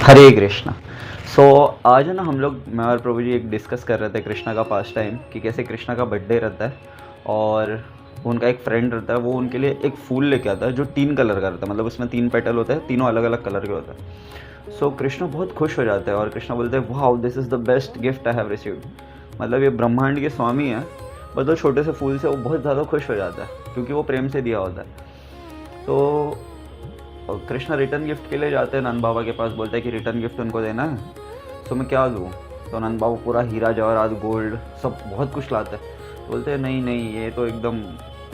हरे कृष्णा। आज है ना हम लोग, मैं और प्रभु जी एक डिस्कस कर रहे थे कृष्णा का पास टाइम कि कैसे कृष्णा का बर्थडे रहता है और उनका एक फ्रेंड रहता है, वो उनके लिए एक फूल लेके आता है जो 3 कलर का रहता है, मतलब उसमें 3 पेटल होते हैं, तीनों अलग अलग कलर के होते हैं। कृष्णा बहुत खुश हो जाता है और कृष्णा बोलते हैं wow this is the best gift I have received. मतलब ये ब्रह्मांड के स्वामी हैं, बस वो छोटे से फूल से वो बहुत ज़्यादा खुश हो जाता है क्योंकि वो प्रेम से दिया होता है। तो और कृष्णा रिटर्न गिफ्ट के लिए जाते हैं नंद बाबा के पास, बोलते हैं कि रिटर्न गिफ्ट उनको देना है, तो मैं क्या दूँ। तो नंद बाबा पूरा हीरा जवाहरात गोल्ड सब बहुत कुछ लाते हैं। बोलते हैं नहीं नहीं, ये तो एकदम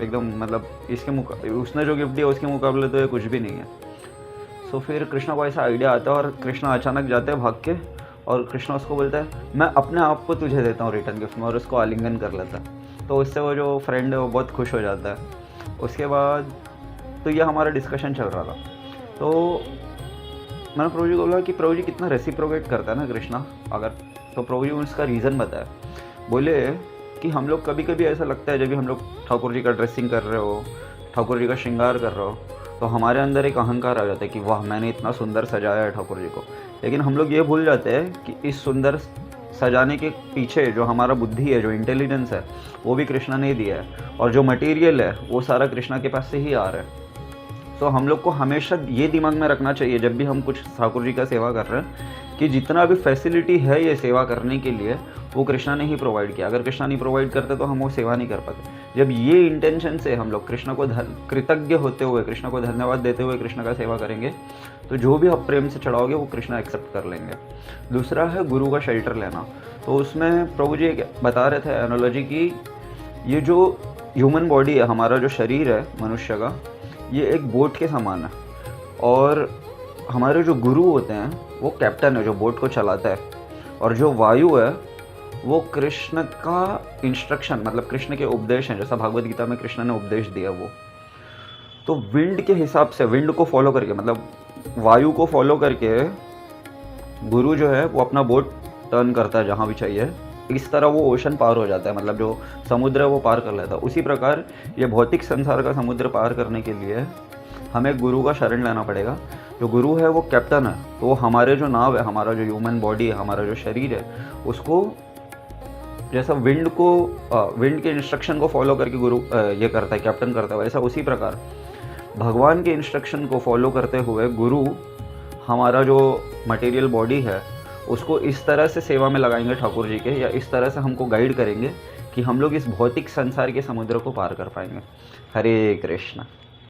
एकदम मतलब इसके उसने जो गिफ्ट दिया उसके मुकाबले तो ये कुछ भी नहीं है। फिर कृष्णा को ऐसा आइडिया आता है और कृष्णा अचानक जाते हैं भाग के, और कृष्णा उसको बोलता है मैं अपने आप को तुझे देता हूँ रिटर्न गिफ्ट में, और उसको आलिंगन कर लेता है। तो उससे वो जो फ्रेंड है वो बहुत खुश हो जाता है। उसके बाद तो ये हमारा डिस्कशन चल रहा था। तो मैंने प्रभु जी को बोला कि प्रभु जी कितना रेसिप्रोकेट करता है ना कृष्णा अगर। तो प्रभु जी उसका रीज़न बताया। बोले कि हम लोग कभी कभी ऐसा लगता है जब भी हम लोग ठाकुर जी का ड्रेसिंग कर रहे हो, ठाकुर जी का श्रृंगार कर रहे हो, तो हमारे अंदर एक अहंकार आ जाता है कि वाह मैंने इतना सुंदर सजाया है ठाकुर जी को। लेकिन हम लोग ये भूल जाते हैं कि इस सुंदर सजाने के पीछे जो हमारा बुद्धि है, जो इंटेलिजेंस है, वो भी कृष्णा ने दिया है, और जो मटेरियल है वो सारा कृष्णा के पास से ही आ रहा है। तो हम लोग को हमेशा ये दिमाग में रखना चाहिए जब भी हम कुछ ठाकुर जी का सेवा कर रहे हैं कि जितना भी फैसिलिटी है ये सेवा करने के लिए वो कृष्णा ने ही प्रोवाइड किया। अगर कृष्णा नहीं प्रोवाइड करते तो हम वो सेवा नहीं कर पाते। जब ये इंटेंशन से हम लोग कृष्णा को कृतज्ञ होते हुए, कृष्णा को धन्यवाद देते हुए कृष्णा का सेवा करेंगे, तो जो भी आप प्रेम से चढ़ाओगे वो कृष्णा एक्सेप्ट कर लेंगे। दूसरा है गुरु का शेल्टर लेना। तो उसमें प्रभु जी एक बता रहे थे एनोलॉजी की, ये जो ह्यूमन बॉडी है, हमारा जो शरीर है मनुष्य का, ये एक बोट के समान है, और हमारे जो गुरु होते हैं वो कैप्टन है जो बोट को चलाता है, और जो वायु है वो कृष्ण का इंस्ट्रक्शन, मतलब कृष्ण के उपदेश हैं, जैसा भागवत गीता में कृष्ण ने उपदेश दिया वो। तो विंड के हिसाब से, विंड को फॉलो करके, मतलब वायु को फॉलो करके गुरु जो है वो अपना बोट टर्न करता है जहाँ भी चाहिए। इस तरह वो ओशन पार हो जाता है, मतलब जो समुद्र है वो पार कर लेता है। उसी प्रकार ये भौतिक संसार का समुद्र पार करने के लिए हमें गुरु का शरण लेना पड़ेगा। जो गुरु है वो कैप्टन है, तो वो हमारे जो नाव है, हमारा जो ह्यूमन बॉडी है, हमारा जो शरीर है, उसको जैसा विंड के इंस्ट्रक्शन को फॉलो करके गुरु ये करता है, कैप्टन करता है, वैसा उसी प्रकार भगवान के इंस्ट्रक्शन को फॉलो करते हुए गुरु हमारा जो मटेरियल बॉडी है उसको इस तरह से सेवा में लगाएंगे ठाकुर जी के, या इस तरह से हमको गाइड करेंगे कि हम लोग इस भौतिक संसार के समुद्र को पार कर पाएंगे। हरे कृष्णा।